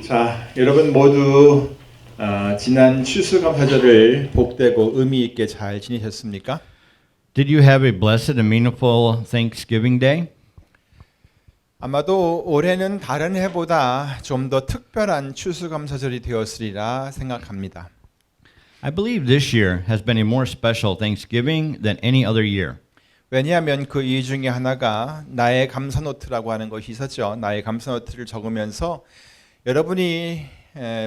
자, 여러분 모두 지난 추수감사절을 복되고 의미 있게 잘 지내셨습니까? Did you have a blessed and meaningful Thanksgiving Day? 아마도 올해는 다른 해보다 좀 더 특별한 추수감사절이 되었으리라 생각합니다. I believe this year has been a more special Thanksgiving than any other year. 왜냐하면 그 이유 중에 하나가 나의 감사노트라고 하는 것이 있었죠. 나의 감사노트를 적으면서 여러분이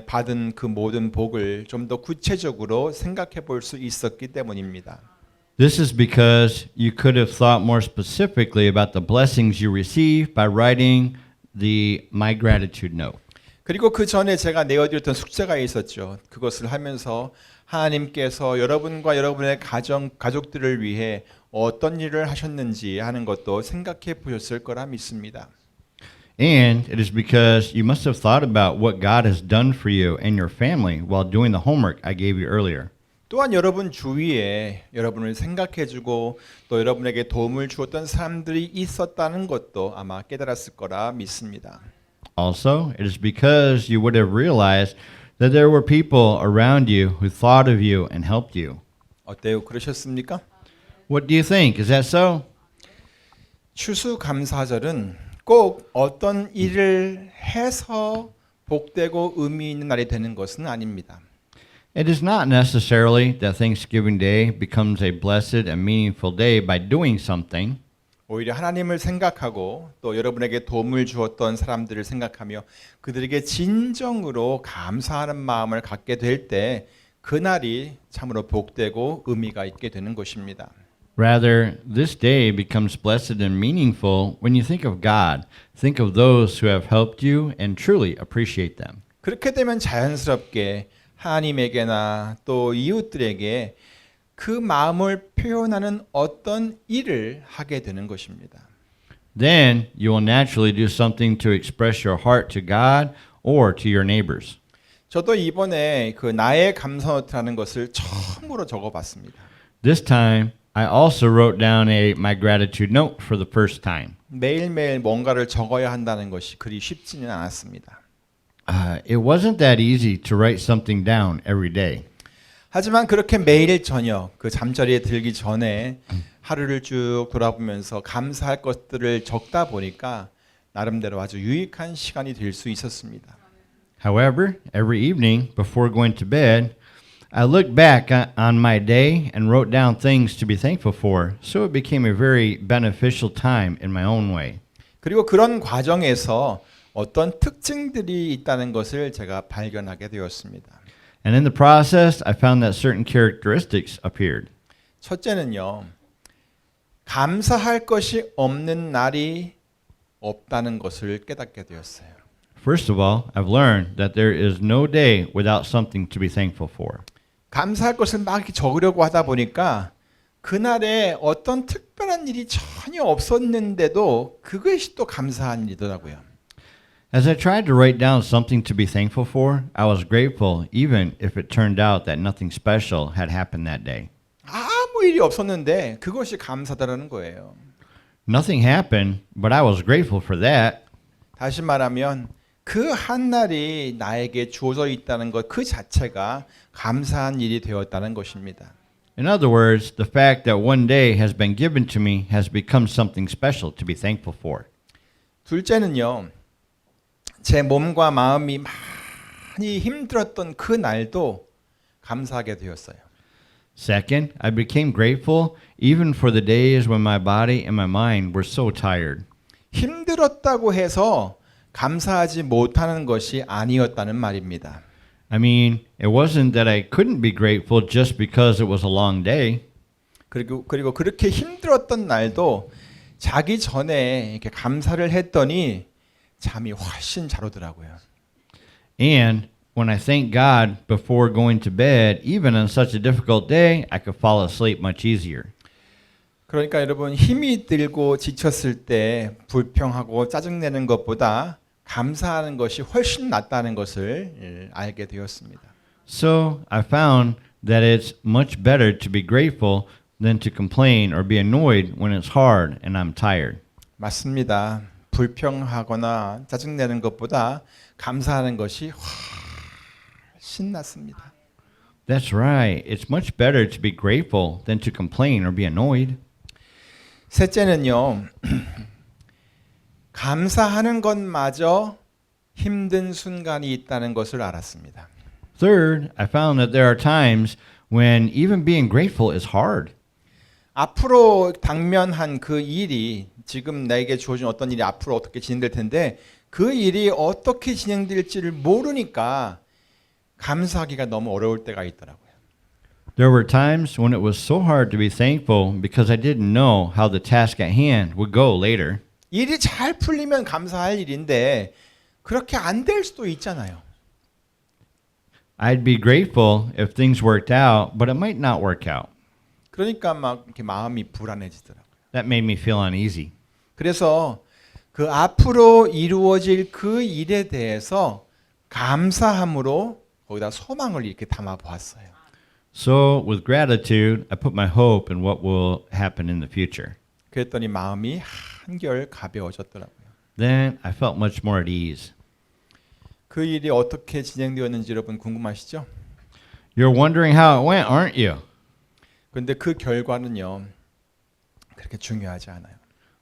받은 그 모든 복을 좀 더 구체적으로 생각해 볼 수 있었기 때문입니다. This is because you could have thought more specifically about the blessings you receive by writing the My Gratitude Note. 그리고 그 전에 제가 내어드렸던 숙제가 있었죠. 그것을 하면서 하나님께서 여러분과 여러분의 가족들을 위해 어떤 일을 하셨는지 하는 것도 생각해 보셨을 거라 믿습니다. And it is because you must have thought about what God has done for you and your family while doing the homework I gave you earlier. 또한 여러분 주위에 여러분을 생각해주고 또 여러분에게 도움을 주었던 사람들이 있었다는 것도 아마 깨달았을 거라 믿습니다. Also, it is because you would have realized that there were people around you who thought of you and helped you. 어때요? 그러셨습니까? What do you think? Is that so? 추수감사절은 꼭 어떤 일을 해서 복되고 의미 있는 날이 되는 것은 아닙니다. It is not necessarily that Thanksgiving Day becomes a blessed and meaningful day by doing something. 오히려 하나님을 생각하고 또 여러분에게 도움을 주었던 사람들을 생각하며 그들에게 진정으로 감사하는 마음을 갖게 될 때 그날이 참으로 복되고 의미가 있게 되는 것입니다. Rather, this day becomes blessed and meaningful when you think of God, think of those who have helped you, and truly appreciate them. 그렇게 되면 자연스럽게 하나님에게나 또 이웃들에게 그 마음을 표현하는 어떤 일을 하게 되는 것입니다. Then you will naturally do something to express your heart to God or to your neighbors. 저도 이번에 그 나의 감사노트라는 것을 처음으로 적어봤습니다. This time, I also wrote down a My Gratitude Note for the first time. 매일매일 뭔가를 적어야 한다는 것이 그리 쉽지는 않았습니다. It wasn't that easy to write something down every day. 하지만 그렇게 매일 저녁 그 잠자리에 들기 전에 하루를 쭉 돌아보면서 감사할 것들을 적다 보니까 나름대로 아주 유익한 시간이 될 수 있었습니다. However, every evening before going to bed, I looked back on my day and wrote down things to be thankful for, so it became a very beneficial time in my own way. 그리고 그런 과정에서 어떤 특징들이 있다는 것을 제가 발견하게 되었습니다. And in the process, I found that certain characteristics appeared. 첫째는요. 감사할 것이 없는 날이 없다는 것을 깨닫게 되었어요. First of all, I've learned that there is no day without something to be thankful for. 감사할 것을 막 이렇게 적으려고 하다 보니까 그날에 어떤 특별한 일이 전혀 없었는데도 그것이 또 감사한 일이더라고요. As I tried to write down something to be thankful for, I was grateful even if it turned out that nothing special had happened that day. 아무 일이 없었는데 그것이 감사다라는 거예요. Nothing happened, but I was grateful for that. 다시 말하면 그 한 날이 나에게 주어져 있다는 것 그 자체가 감사한 일이 되었다는 것입니다. In other words, the fact that one day has been given to me has become something special to be thankful for. 둘째는요. 제 몸과 마음이 많이 힘들었던 그 날도 감사하게 되었어요. Second, I became grateful even for the days when my body and my mind were so tired. 힘들었다고 해서 감사하지 못하는 것이 아니었다는 말입니다. I mean, it wasn't that I couldn't be grateful just because it was a long day. 그리고 그렇게 힘들었던 날도 자기 전에 이렇게 감사를 했더니 잠이 훨씬 잘 오더라고요. And when I thank God before going to bed, even on such a difficult day, I could fall asleep much easier. 그러니까 여러분 힘이 들고 지쳤을 때 불평하고 짜증내는 것보다 감사하는 것이 훨씬 낫다는 것을 알게 되었습니다. So I found that it's much better to be grateful than to complain or be annoyed when it's hard and I'm tired. 맞습니다. 불평하거나 짜증내는 것보다 감사하는 것이 훨씬 낫습니다. That's right. It's much better to be grateful than to complain or be annoyed. 셋째는요. 감사하는 것마저 힘든 순간이 있다는 것을 알았습니다. Third, I found that there are times when even being grateful is hard. 앞으로 당면한 그 일이 지금 나에게 주어진 어떤 일이 앞으로 어떻게 진행될 텐데 그 일이 어떻게 진행될지를 모르니까 감사하기가 너무 어려울 때가 있더라고요. There were times when it was so hard to be thankful because I didn't know how the task at hand would go later. 일이 잘 풀리면 감사할 일인데 그렇게 안 될 수도 있잖아요. I'd be grateful if things worked out, but it might not work out. 그러니까 막 이렇게 마음이 불안해지더라고요. That made me feel uneasy. 그래서 그 앞으로 이루어질 그 일에 대해서 감사함으로 거기다 소망을 이렇게 담아 보았어요. So, with gratitude, I put my hope in what will happen in the future. 그랬더니 마음이 한결 가벼워졌더라고요. Then I felt much more at ease. 그 일이 어떻게 진행되었는지 여러분 궁금하시죠? You're wondering how it went, aren't you? 그런데 그 결과는요. 그렇게 중요하지 않아요.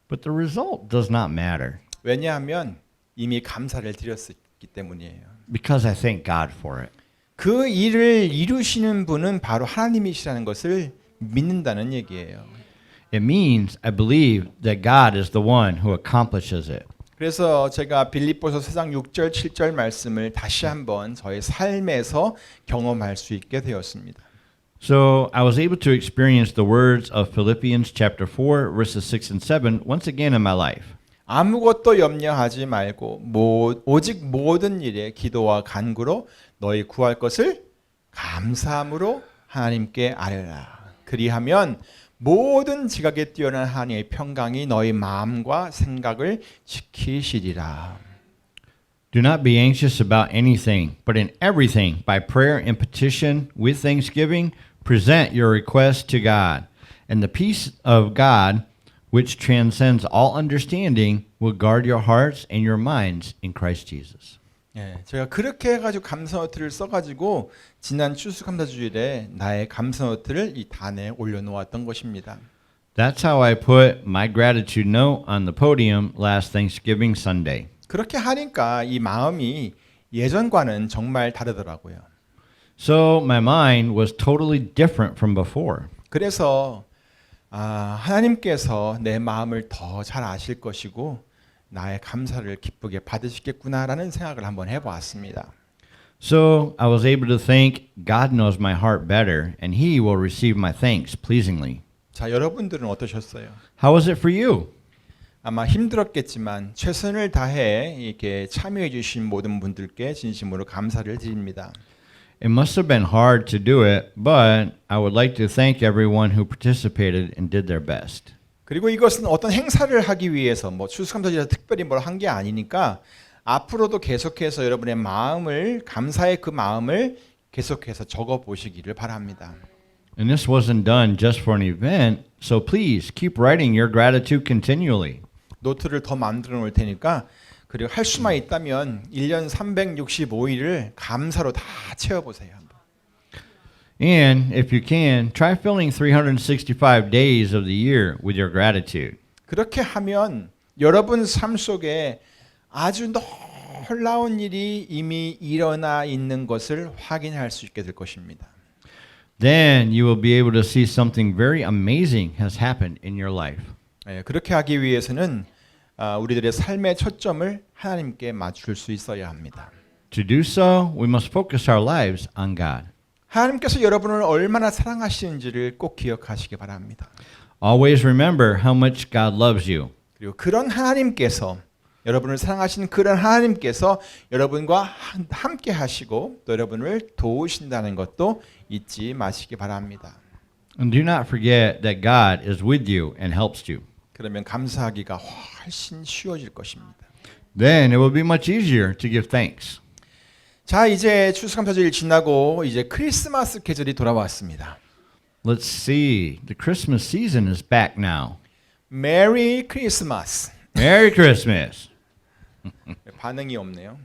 But the result does not matter 왜냐하면 이미 감사를 드렸기 때문이에요. because I thank God for it. 그 일을 이루시는 분은 바로 하나님이시라는 것을 믿는다는 얘기예요. It means I believe that God is the one who accomplishes it. 그래서 제가 빌립보서 4장 6절 7절 말씀을 다시 한번 저의 삶에서 경험할 수 있게 되었습니다. So I was able to experience the words of Philippians chapter 4 verses 6 and 7 once again in my life. 아무것도 염려하지 말고 오직 모든 일에 기도와 간구로 너희 구할 것을 감사함으로 하나님께 아뢰라. 그리하면 모든 지각에 뛰어난 하나님의 평강이 너희 마음과 생각을 지키시리라. Do not be anxious about anything, but in everything, by prayer and petition, with thanksgiving, present your requests to God. And the peace of God, which transcends all understanding, will guard your hearts and your minds in Christ Jesus. 예, 제가 그렇게 해가지고 감사노트를 써가지고 지난 추수감사주일에 나의 감사노트를 이 단에 올려놓았던 것입니다. That's how I put my gratitude note on the podium last Thanksgiving Sunday. 그렇게 하니까 이 마음이 예전과는 정말 다르더라고요. So my mind was totally different from before. 그래서 하나님께서 내 마음을 더 잘 아실 것이고 나의 감사를 기쁘게 받으시겠구나라는 생각을 한번 해보았습니다. So I was able to think God knows my heart better and he will receive my thanks pleasingly. 자, 여러분들은 어떠셨어요? How was it for you? 아마 힘들었겠지만 최선을 다해 이렇게 참여해 주신 모든 분들께 진심으로 감사를 드립니다. It must have been hard to do it, but I would like to thank everyone who participated and did their best. 그리고 이것은 어떤 행사를 하기 위해서 뭐 추수감사절에서 특별히 뭘 한 게 아니니까 앞으로도 계속해서 여러분의 마음을 감사의 그 마음을 계속해서 적어 보시기를 바랍니다. And this wasn't done just for an event, so please keep writing your gratitude continually. 노트를 더 만들어 놓을 테니까 그리고 할 수만 있다면 1년 365일을 감사로 다 채워 보세요. And if you can, try filling 365 days of the year with your gratitude. 그렇게 하면 여러분 삶 속에 아주 놀라운 일이 이미 일어나 있는 것을 확인할 수 있게 될 것입니다. Then you will be able to see something very amazing has happened in your life. 그렇게 하기 위해서는 우리들의 삶의 초점을 하나님께 맞출 수 있어야 합니다. To do so, we must focus our lives on God. 하나님께서 여러분을 얼마나 사랑하시는지를 꼭 기억하시기 바랍니다. Always remember how much God loves you. 그리고 그런 하나님께서 여러분을 사랑하시는 그런 하나님께서 여러분과 함께 하시고 또 여러분을 도우신다는 것도 잊지 마시기 바랍니다. And do not forget that God is with you and helps you. 그러면 감사하기가 훨씬 쉬워질 것입니다. Then it will be much easier to give thanks. 자, 이제 추수감사절 지나고 이제 크리스마스 계절이 돌아왔습니다. Let's see. The Christmas season is back now. 메리 크리스마스. Merry Christmas. 반응이 없네요.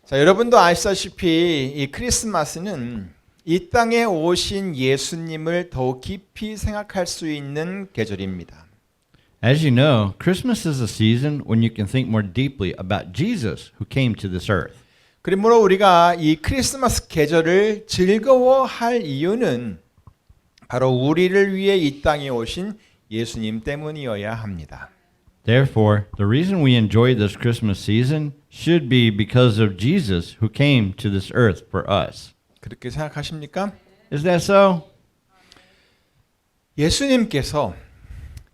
자, 여러분도 아시다시피 이 크리스마스는 이 땅에 오신 예수님을 더욱 깊이 생각할 수 있는 계절입니다. As you know, Christmas is a season when you can think more deeply about Jesus who came to this earth. 그러므로 우리가 이 크리스마스 계절을 즐거워할 이유는 바로 우리를 위해 이 땅에 오신 예수님 때문이어야 합니다. Therefore, the reason we enjoy this Christmas season should be because of Jesus who came to this earth for us. 그렇게 생각하십니까? Is that so? 예수님께서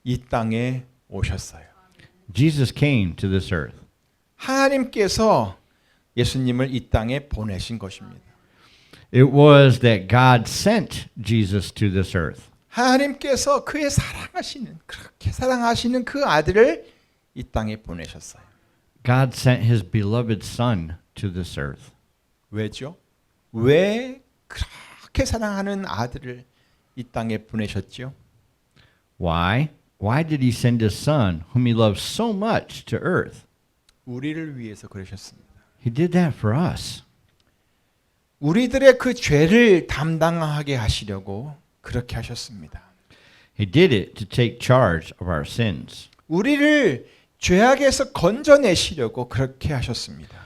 이 땅에 오셨어요. Jesus came to this earth. 하나님께서 예수님을 이 땅에 보내신 것입니다. It was that God sent Jesus to this earth. 하나님께서 그의 그렇게 사랑하시는 그 아들을 이 땅에 보내셨어요. God sent his beloved son to this earth. 왜죠? 왜 그렇게 사랑하는 아들을 이 땅에 보내셨죠? Why? Why did he send his son, whom he loves so much, to earth? 우리를 위해서 그러셨습니다. He did that for us. 우리들의 그 죄를 담당하게 하시려고 그렇게 하셨습니다. He did it to take charge of our sins. 우리를 죄악에서 건져내시려고 그렇게 하셨습니다.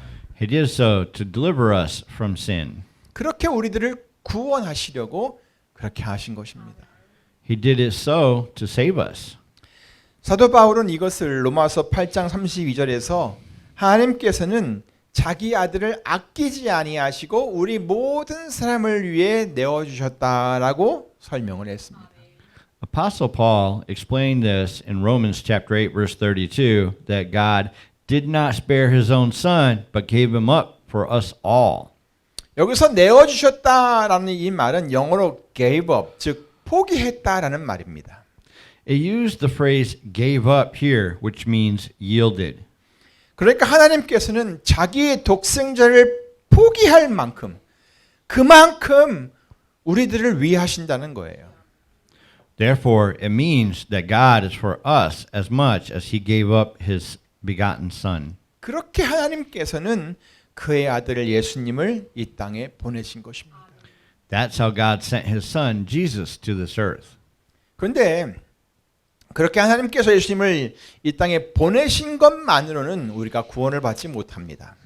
He did so to deliver us from sin. 그렇게 우리들을 구원하시려고 그렇게 하신 것입니다. He did it so to save us. 사도 바울은 이것을 로마서 8장 32절에서 하나님께서는 자기 아들을 아끼지 아니하시고 우리 모든 사람을 위해 내어 주셨다라고 설명을 했습니다. Apostle Paul explained this in Romans chapter 8 verse 32 that God did not spare his own son but gave him up for us all. 여기서 내어 주셨다라는 이 말은 영어로 gave up, 즉 포기했다라는 말입니다. It used the phrase gave up here, which means yielded. 그러니까 하나님께서는 자기의 독생자를 포기할 만큼 그만큼 우리들을 위하신다는 거예요. Therefore, it means that God is for us as much as he gave up his begotten son. 그렇게 하나님께서는 그의 아들 예수님을 이 땅에 보내신 것입니다. That's how God sent his son Jesus to this earth. 그런데 그렇게 하나님께서 예수님을 이 땅에 보내신 것만으로는 우리가 구원을 받지 못합니다.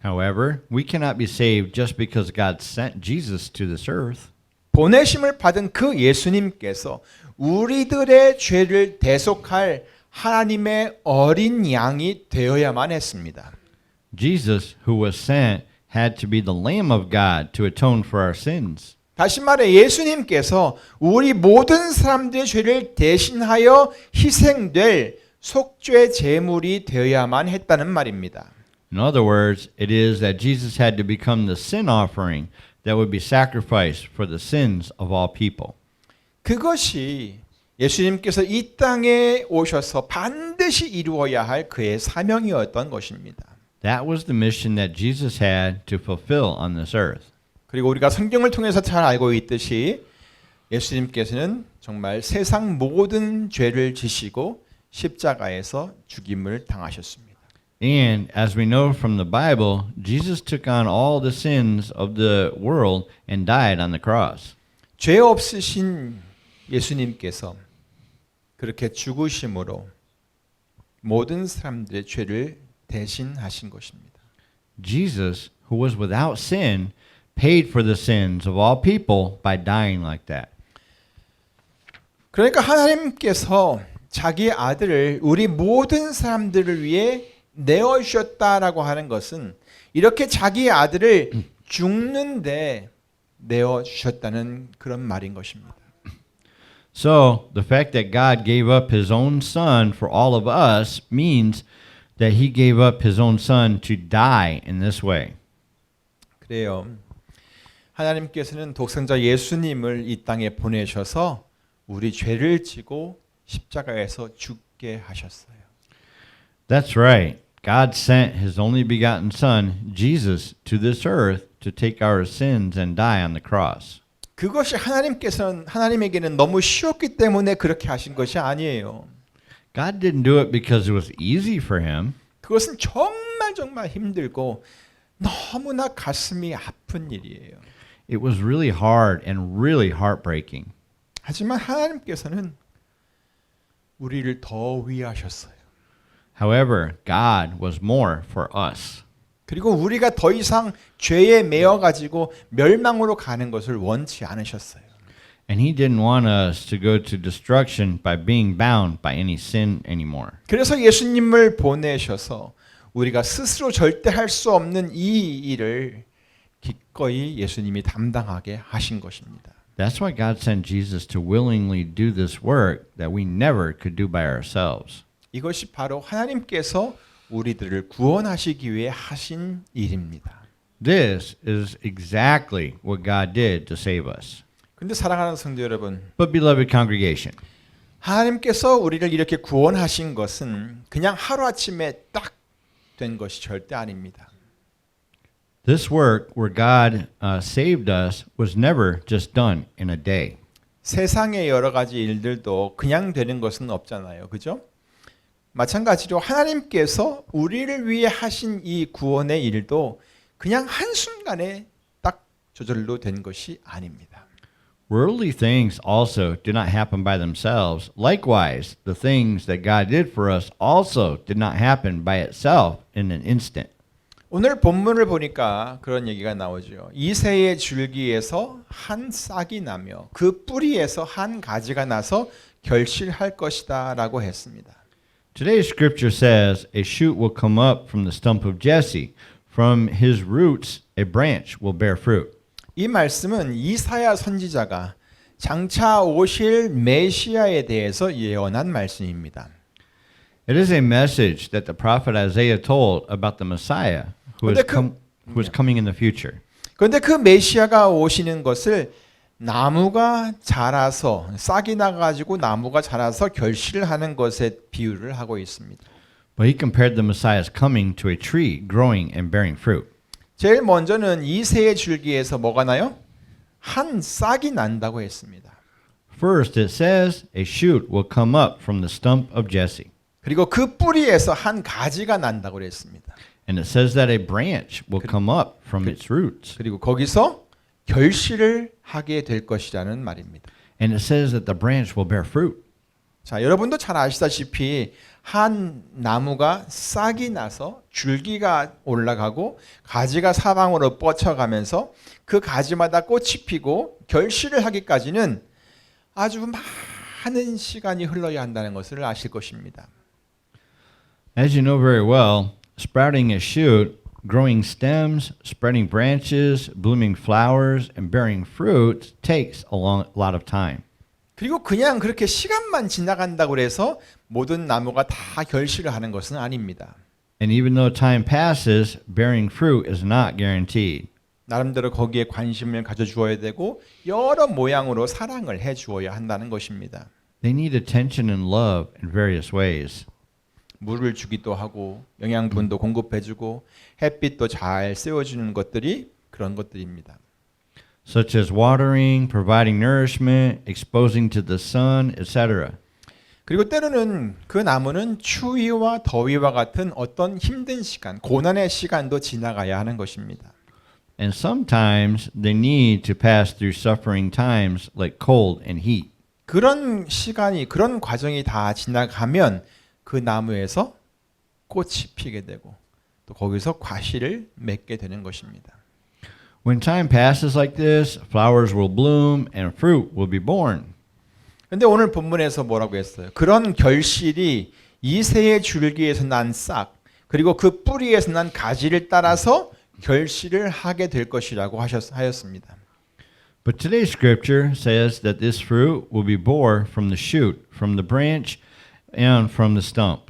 However, we cannot be saved just because God sent Jesus to this earth. 보내심을 받은 그 예수님께서 우리들의 죄를 대속할 하나님의 어린 양이 되어야만 했습니다. Jesus, who was sent, had to be the Lamb of God to atone for our sins. 다시 말해 예수님께서 우리 모든 사람들의 죄를 대신하여 희생될 속죄 제물이 되어야만 했다는 말입니다. In other words, it is that Jesus had to become the sin offering that would be sacrificed for the sins of all people. 그것이 예수님께서 이 땅에 오셔서 반드시 이루어야 할 그의 사명이었던 것입니다. That was the mission that Jesus had to fulfill on this earth. 그리고 우리가 성경을 통해서 잘 알고 있듯이 예수님께서는 정말 세상 모든 죄를 지시고 십자가에서 죽임을 당하셨습니다. And as we know from the Bible, Jesus took on all the sins of the world and died on the cross. 죄 없으신 예수님께서 그렇게 죽으심으로 모든 사람들의 죄를 대신하신 것입니다. Jesus, who was without sin, paid for the sins of all people by dying like that. 그러니까 하나님께서 자기 아들을 우리 모든 사람들을 위해 내어 주셨다라고 하는 것은 이렇게 자기 아들을 죽는데 내어 주셨다는 그런 말인 것입니다. So, the fact that God gave up his own son for all of us means that he gave up his own son to die in this way. 그래요. 하나님께서는 독생자 예수님을 이 땅에 보내셔서 우리 죄를 지고 십자가에서 죽게 하셨어요. That's right. God sent his only begotten son, Jesus, to this earth to take our sins and die on the cross. 그것이 하나님에게는 너무 쉬웠기 때문에 그렇게 하신 것이 아니에요. God didn't do it because it was easy for him. 그것은 정말 힘들고 너무나 가슴이 아픈 일이에요. It was really hard and really heartbreaking. 하지만 하나님께서는 우리를 더 위하셨어요. However, God was more for us. 그리고 우리가 더 이상 죄에 매여 가지고 멸망으로 가는 것을 원치 않으셨어요. And he didn't want us to go to destruction by being bound by any sin anymore. 그래서 예수님을 보내셔서 우리가 스스로 절대 할 수 없는 이 일을 기꺼이 예수님이 담당하게 하신 것입니다. That's why God sent Jesus to willingly do this work that we never could do by ourselves. 이것이 바로 하나님께서 우리들을 구원하시기 위해 하신 일입니다. This is exactly what God did to save us. 근데 사랑하는 성도 여러분, But beloved congregation, 하나님께서 우리를 이렇게 구원하신 것은 그냥 하루아침에 딱 된 것이 절대 아닙니다. this work where God saved us was never just done in a day. 세상의 여러 가지 일들도 그냥 되는 것은 없잖아요. 그죠? 마찬가지로 하나님께서 우리를 위해 하신 이 구원의 일도 그냥 한순간에 딱 저절로 된 것이 아닙니다. Worldly things also do not happen by themselves. Likewise, the things that God did for us also did not happen by itself in an instant. 오늘 본문을 보니까 그런 얘기가 나오죠. 이새의 줄기에서 한 싹이 나며 그 뿌리에서 한 가지가 나서 결실할 것이다 라고 했습니다. Today's scripture says, a shoot will come up from the stump of Jesse. From his roots, a branch will bear fruit. 이 말씀은 이사야 선지자가 장차 오실 메시아에 대해서 예언한 말씀입니다. It is a message that the prophet Isaiah told about the Messiah who is coming in the future. 그런데 그 메시아가 오시는 것을 나무가 자라서 싹이 나가지고 나무가 자라서 결실을 하는 것에 비유를 하고 있습니다. But he compared the Messiah's coming to a tree growing and bearing fruit. 제일 먼저는 이새의 줄기에서 뭐가 나요? 한 싹이 난다고 했습니다. First, it says, a shoot will come up from the stump of Jesse. 그리고 그 뿌리에서 한 가지가 난다고 그랬습니다. And it says that a branch will come up from its roots. 그리고 거기서 결실을 하게 될 것이라는 말입니다. And it says that the branch will bear fruit. 자, 여러분도 잘 아시다시피 한 나무가 싹이 나서 줄기가 올라가고 가지가 사방으로 뻗쳐가면서 그 가지마다 꽃이 피고 결실을 하기까지는 아주 많은 시간이 흘러야 한다는 것을 아실 것입니다. As you know very well, sprouting a shoot, growing stems, spreading branches, blooming flowers, and bearing fruit takes a lot of time. 그리고 그냥 그렇게 시간만 지나간다고 해서 모든 나무가 다 결실을 하는 것은 아닙니다. And even though time passes, bearing fruit is not guaranteed. 나름대로 거기에 관심을 가져주어야 되고 여러 모양으로 사랑을 해주어야 한다는 것입니다. They need attention and love in various ways. 물을 주기도 하고 영양분도 공급해주고 햇빛도 잘 쐬어주는 것들이 그런 것들입니다. Such as watering, providing nourishment, exposing to the sun, etc. 그리고 때로는 그 나무는 추위와 더위와 같은 어떤 힘든 시간, 고난의 시간도 지나가야 하는 것입니다. And sometimes they need to pass through suffering times like cold and heat. 그런 시간이, 그런 과정이 다 지나가면 그 나무에서 꽃이 피게 되고 또 거기서 과실을 맺게 되는 것입니다. When time passes like this, flowers will bloom and fruit will be born. 그런데 오늘 본문에서 뭐라고 했어요? 그런 결실이 이새의 줄기에서 난 싹, 그리고 그 뿌리에서 난 가지를 따라서 결실을 하게 될 것이라고 하였습니다. But today's scripture says that this fruit will be born from the shoot, from the branch, and from the stump.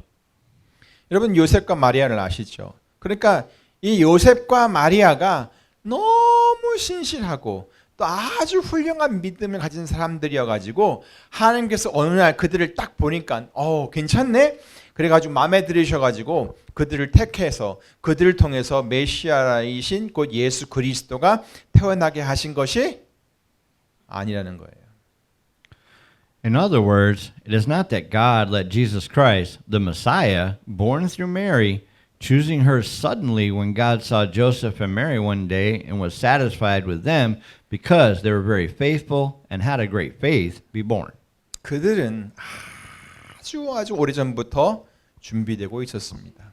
여러분 요셉과 마리아를 아시죠? 그러니까 이 요셉과 마리아가 너무 신실하고 또 아주 훌륭한 믿음을 가진 사람들이어가지고 하나님께서 어느 날 그들을 딱 보니까 괜찮네? 그래가지고 마음에 들으셔가지고 그들을 택해서 그들을 통해서 메시아이신 곧 예수 그리스도가 태어나게 하신 것이 아니라는 거예요. In other words, it is not that God let Jesus Christ, the Messiah, born through Mary, choosing her suddenly when God saw Joseph and Mary one day and was satisfied with them because they were very faithful and had a great faith, be born. 그들은 아주 오래전부터 준비되고 있었습니다.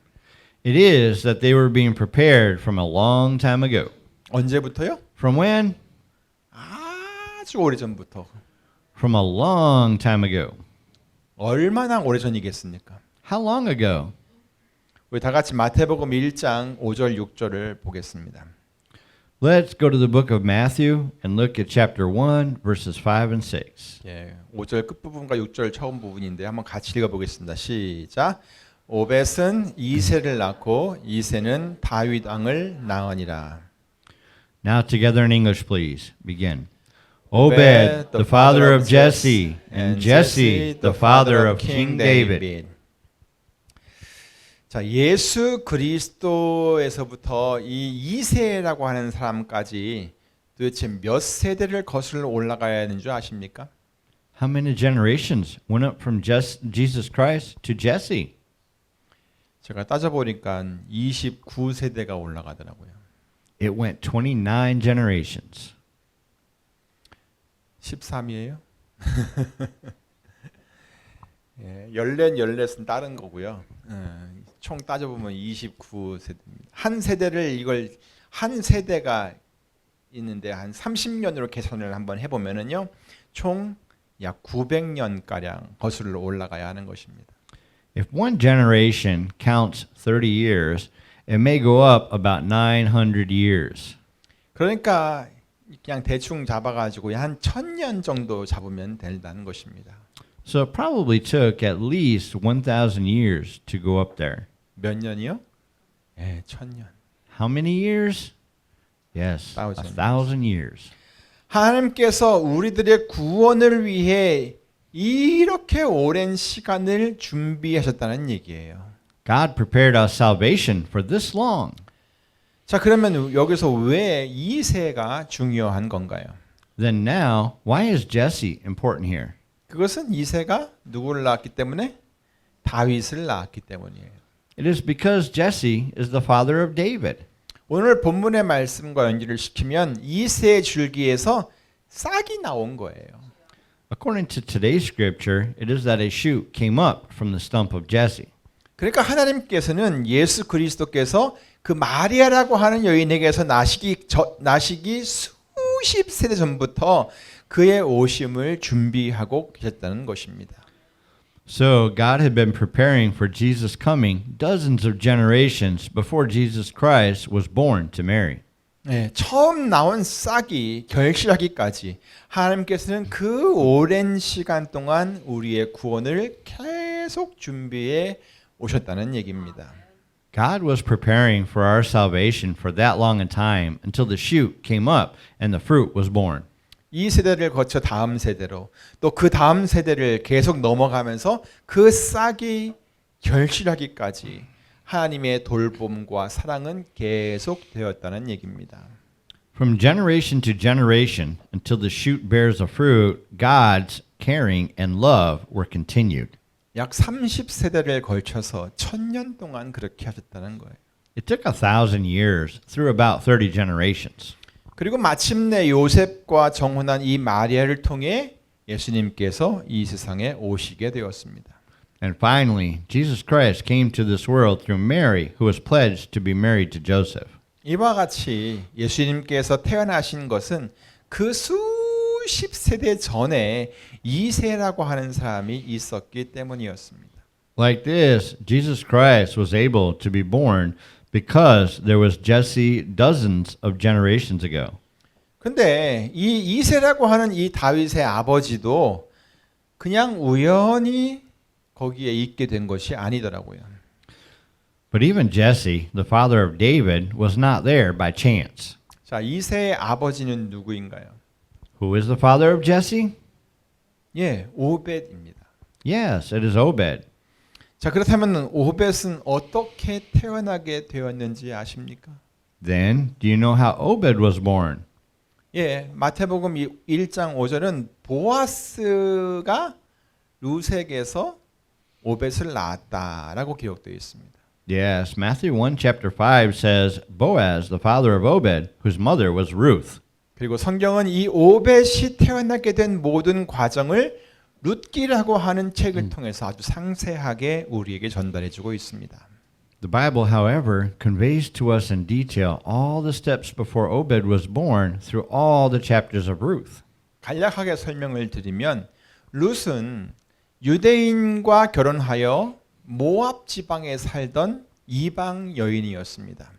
It is that they were being prepared from a long time ago. 언제부터요? From when? 아주 오래전부터. From a long time ago. 얼마나 오래전이겠습니까? How long ago? 우리 다 같이 마태복음 1장 5절 6절을 보겠습니다. Let's go to the book of Matthew and look at chapter 1, verses 5 and 6. 예, 5절 끝부분과 6절 처음 부분인데 한번 같이 읽어보겠습니다. 시작. 오벳은 이새를 낳고 이새는 다윗 왕을 낳으니라. Now together in English, please. Begin. Obed, the father of Jesse, and Jesse, the father of King David. 자, 예수 그리스도에서부터 이 이세라고 하는 사람까지 도대체 몇 세대를 거슬러 올라가야 하는 줄 아십니까? How many generations went up from Jesus Christ to Jesse? 제가 따져보니까 29세대가 올라가더라고요. It went 29 generations. 13이에요? 예, 14은 다른 거고요. 총 따져보면 29세대입니다. 한 세대를 한 세대가 있는데 한 30년으로 계산을 한번 해보면은요, 총 약 900년가량 거슬러 올라가야 하는 것입니다. If one generation counts 30 years, it may go up about 900 years. 그러니까 그냥 대충 잡아가지고 한 1000년 정도 잡으면 된다는 것입니다. So it probably took at least 1,000 years to go up there. 몇 년이요? 예, 1000년. How many years? Yes, 1,000 years. 하나님께서 우리들의 구원을 위해 이렇게 오랜 시간을 준비하셨다는 얘기예요. God prepared our salvation for this long. 자, 그러면 여기서 왜 이세가 중요한 건가요? Then now, why is Jesse important here? 그것은 이세가 누구를 낳았기 때문에? 다윗을 낳았기 때문이에요. It is because Jesse is the father of David. 오늘 본문의 말씀과 연결을 시키면 이세 줄기에서 싹이 나온 거예요. According to today's scripture, it is that a shoot came up from the stump of Jesse. 그러니까 하나님께서는 예수 그리스도께서 그 마리아라고 하는 여인에게서 나시기 수십 세대 전부터 그의 오심을 준비하고 계셨다는 것입니다. So God had been preparing for Jesus' coming dozens of generations before Jesus Christ was born to Mary. 네, 처음 나온 싹이 결실하기까지 하나님께서는 그 오랜 시간 동안 우리의 구원을 계속 준비해 오셨다는 얘기입니다. God was preparing for our salvation for that long a time until the shoot came up and the fruit was born. 이 세대를 거쳐 다음 세대로 또 그 다음 세대를 계속 넘어가면서 그 싹이 결실하기까지 하나님의 돌봄과 사랑은 계속되었다는 얘기입니다. From generation to generation until the shoot bears a fruit, God's caring and love were continued. 약 30세대를 걸쳐서 1000년 동안 그렇게 하셨다는 거예요. It took 1,000 years through about 30 generations. 그리고 마침내 요셉과 정혼한 이 마리아를 통해 예수님께서 이 세상에 오시게 되었습니다. And finally, Jesus Christ came to this world through Mary, who was pledged to be married to Joseph. 이와 같이 예수님께서 태어나신 것은 그 수십 세대 전에 이세라고 하는 사람이 있었기 때문이었습니다. Like this, Jesus Christ was able to be born because there was Jesse dozens of generations ago. 근데 이 이세라고 하는 이 다윗의 아버지도 그냥 우연히 거기에 있게 된 것이 아니더라고요. But even Jesse, the father of David, was not there by chance. 자, 이세의 아버지는 누구인가요? Who is the father of Jesse? 예, 오벳입니다. Yes, it is Obed. 자, 그렇다면 오벳은 어떻게 태어나게 되었는지 아십니까? Then, do you know how Obed was born? 예, 마태복음 1장 5절은 보아스가 룻에게서 오벳을 낳았다라고 기록되어 있습니다. Yes, Matthew 1 chapter 5 says, Boaz, the father of Obed, whose mother was Ruth. 그리고 성경은 이 오벳이 태어나게 된 모든 과정을 룻기라고 하는 책을 통해서 아주 상세하게 우리에게 전달해 주고 있습니다. The Bible, however, conveys to us in detail all the steps before Obed was born through all the chapters of Ruth. 간략하게 설명을 드리면 룻은 유대인과 결혼하여 모압 지방에 살던 이방 여인이었습니다.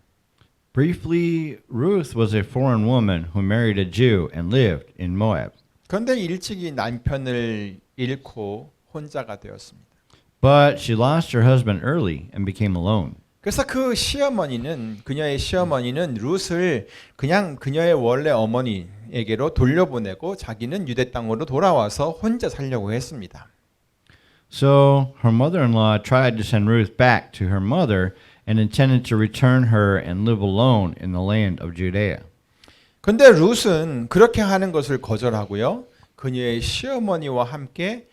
Briefly, Ruth was a foreign woman who married a Jew and lived in Moab. 그런데 일찍이 남편을 잃고 혼자가 되었습니다. But she lost her husband early and became alone. 그래서 그녀의 시어머니는 룻을 그냥 그녀의 원래 어머니에게로 돌려보내고 자기는 유대 땅으로 돌아와서 혼자 살려고 했습니다. So her mother-in-law tried to send Ruth back to her mother and intended to return her and live alone in the land of Judea. 근데 룻은 그렇게 하는 것을 거절하고요. 그녀의 시어머니와 함께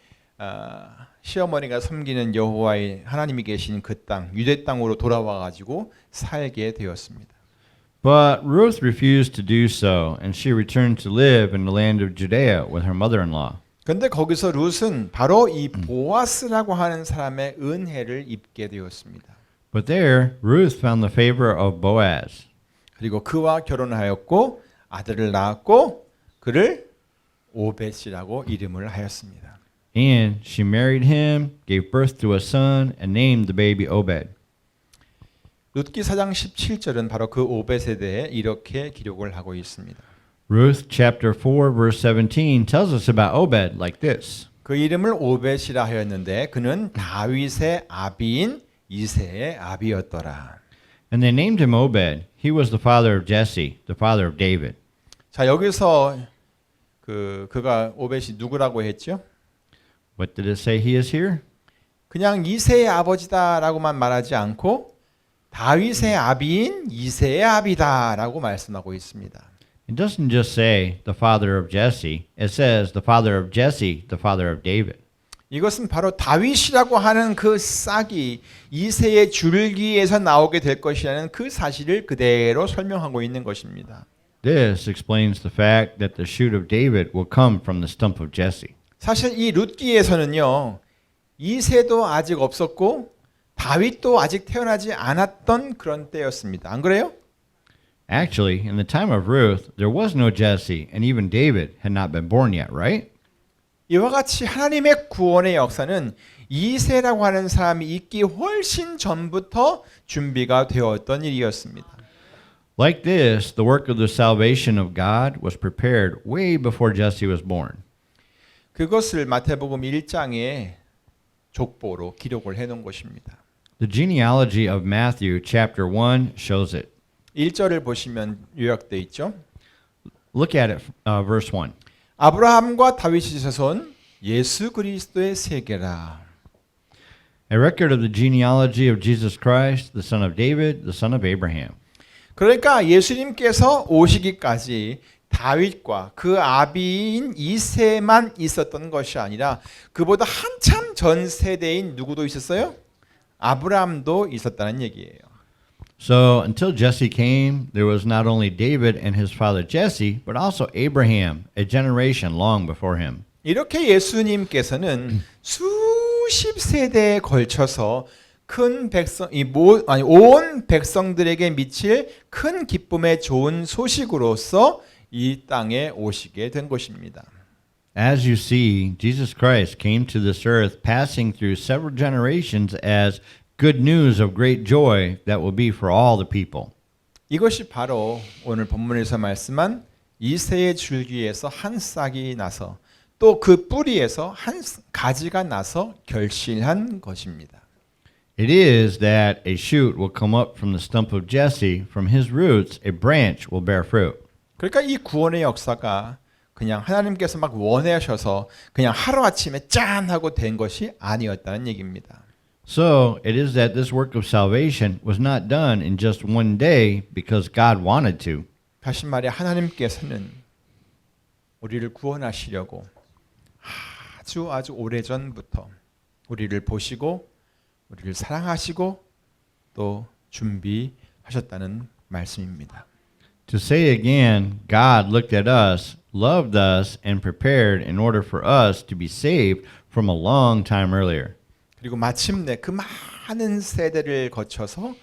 시어머니가 섬기는 여호와의 하나님이 계신 그 땅, 유대 땅으로 돌아와 가지고 살게 되었습니다. But Ruth refused to do so, and she returned to live in the land of Judea with her mother-in-law. 근데 거기서 룻은 바로 이 보아스라고 하는 사람의 은혜를 입게 되었습니다. But there, Ruth found the favor of Boaz. 그리고 그와 결혼하였고 아들을 낳았고 그를 오벳이라고 이름을 하였습니다. And she married him, gave birth to a son, and named the baby Obed. 룻기 4장 17절은 바로 그 오벳에 대해 이렇게 기록을 하고 있습니다. Ruth chapter 4 verse 17 tells us about Obed like this. 그 이름을 오벳이라 하였는데 그는 다윗의 아비인 이새의 아비였더라. And they named him Obed. He was the father of Jesse, the father of David. 자, 여기서 그가 오벳이 누구라고 했죠? What did it say he is here? 그냥 이새의 아버지다라고만 말하지 않고 다윗의 아비인 이새의 아비다라고 말씀하고 있습니다. It doesn't just say the father of Jesse. It says the father of Jesse, the father of David. 이것은 바로 다윗이라고 하는 그 싹이 이새의 줄기에서 나오게 될 것이라는 그 사실을 그대로 설명하고 있는 것입니다. This explains the fact that the shoot of David will come from the stump of Jesse. 사실 이 룻기에서는요. 이새도 아직 없었고 다윗도 아직 태어나지 않았던 그런 때였습니다. 안 그래요? Actually, in the time of Ruth, there was no Jesse, and even David had not been born yet, right? 이와 같이 하나님의 구원의 역사는 이새라고 하는 사람이 있기 훨씬 전부터 준비가 되었던 일이었습니다. Like this, the work of the salvation of God was prepared way before Jesse was born. 그것을 마태복음 1장에 족보로 기록을 해놓은 것입니다. The genealogy of Matthew chapter 1 shows it. 1절을 보시면 요약되어 있죠. Look at it, verse 1. 아브라함과 다윗의 자손 예수 그리스도의 세계라. A record of the genealogy of Jesus Christ, the son of David, the son of Abraham. 그러니까 예수님께서 오시기까지 다윗과 그 아비인 이새만 있었던 것이 아니라 그보다 한참 전 세대인 누구도 있었어요? 아브라함도 있었다는 얘기예요. So until Jesse came, there was not only David and his father Jesse, but also Abraham, a generation long before him. 이렇게 예수님께서는 수십 세대에 걸쳐서 큰 백성 온 백성들에게 미칠 큰 기쁨의 좋은 소식으로서 이 땅에 오시게 된 것입니다. As you see, Jesus Christ came to this earth passing through several generations as good news of great joy that will be for all the people. 이것이 바로 오늘 본문에서 말씀한 이새의 줄기에서 한 싹이 나서 또 그 뿌리에서 한 가지가 나서 결실한 것입니다. It is that a shoot will come up from the stump of Jesse, from his roots a branch will bear fruit. 그러니까 이 구원의 역사가 그냥 하나님께서 막 원하셔서 그냥 하루아침에 짠 하고 된 것이 아니었다는 얘기입니다. So it is that this work of salvation was not done in just one day because God wanted to. 다시 말해 하나님께서는 우리를 구원하시려고 아주 오래전부터 우리를 보시고 우리를 사랑하시고 또 준비하셨다는 말씀입니다. To say again, God looked at us, loved us, and prepared in order for us to be saved from a long time earlier. 그리고 마침내 그 많은 세대를 거쳐서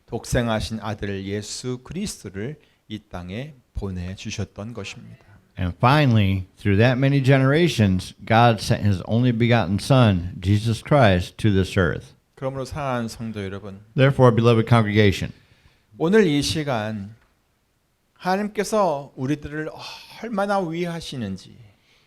독생하신 아들 예수 그리스도를 이 땅에 보내주셨던 것입니다. And finally, through that many generations, God sent his only begotten Son, Jesus Christ, to this earth. 그러므로 사랑하는 성도 여러분, Therefore, beloved congregation, 오늘 이 시간 하나님께서 우리들을 얼마나 위하시는지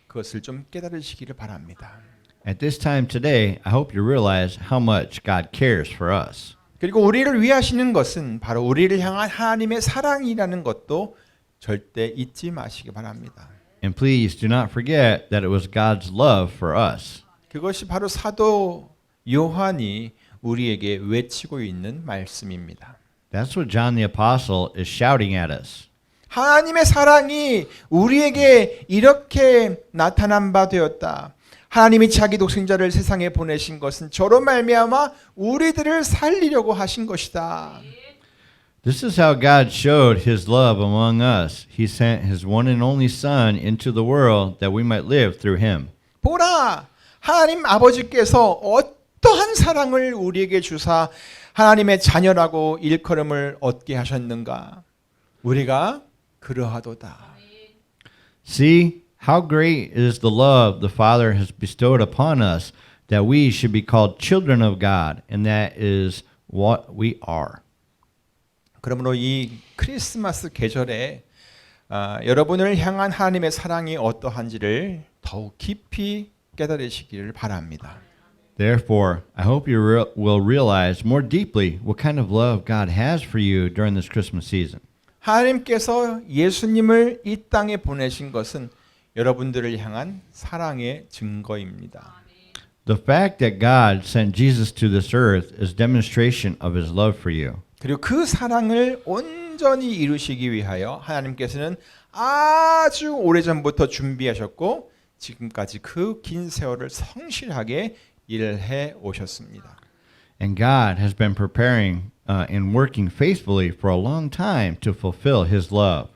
그것을 좀 깨달으시기를 바랍니다. at this time today, I hope you realize how much God cares for us. 그리고 우리를 위하시는 것은 바로 우리를 향한 하나님의 사랑이라는 것도 절대 잊지 마시기 바랍니다. And please do not forget that it was God's love for us. 그것이 바로 사도 요한이 우리에게 외치고 있는 말씀입니다. That's what John the Apostle is shouting at us. 하나님의 사랑이 우리에게 이렇게 나타난 바 되었다. 하나님이 자기 독생자를 세상에 보내신 것은 저로 말미암아 우리들을 살리려고 하신 것이다. This is how God showed his love among us. He sent his one and only Son into the world that we might live through him. 보라, 하나님 아버지께서 어떠한 사랑을 우리에게 주사 하나님의 자녀라고 일컬음을 얻게 하셨는가? 우리가 그러하도다. See how great is the love the Father has bestowed upon us that we should be called children of God, and that is what we are. 그러므로 이 크리스마스 계절에 여러분을 향한 하나님의 사랑이 어떠한지를 더욱 깊이 깨달으시기를 바랍니다. Therefore, I hope you will realize more deeply what kind of love God has for you during this Christmas season. 하나님께서 예수님을 이 땅에 보내신 것은 여러분들을 향한 사랑의 증거입니다. The fact that God sent Jesus to this earth is demonstration of his love for you. 그리고 그 사랑을 온전히 이루시기 위하여 하나님께서는 아주 오래전부터 준비하셨고 지금까지 그 긴 세월을 성실하게 일해 오셨습니다. And God has been preparing and working faithfully for a long time to fulfill his love.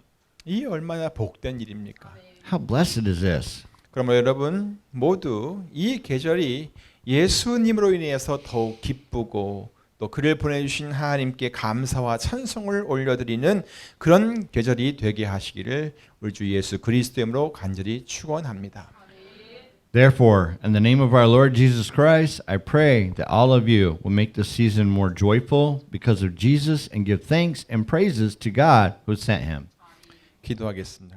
이 얼마나 복된 일입니까? How blessed is this? 그러므로 여러분 모두 이 계절이 예수님으로 인해서 더욱 기쁘고 또 그를 보내주신 하나님께 감사와 찬송을 올려드리는 그런 계절이 되게 하시기를 우리 주 예수 그리스도의 이름으로 간절히 축원합니다. Therefore, in the name of our Lord Jesus Christ, I pray that all of you will make this season more joyful because of Jesus and give thanks and praises to God who sent him. 기도하겠습니다.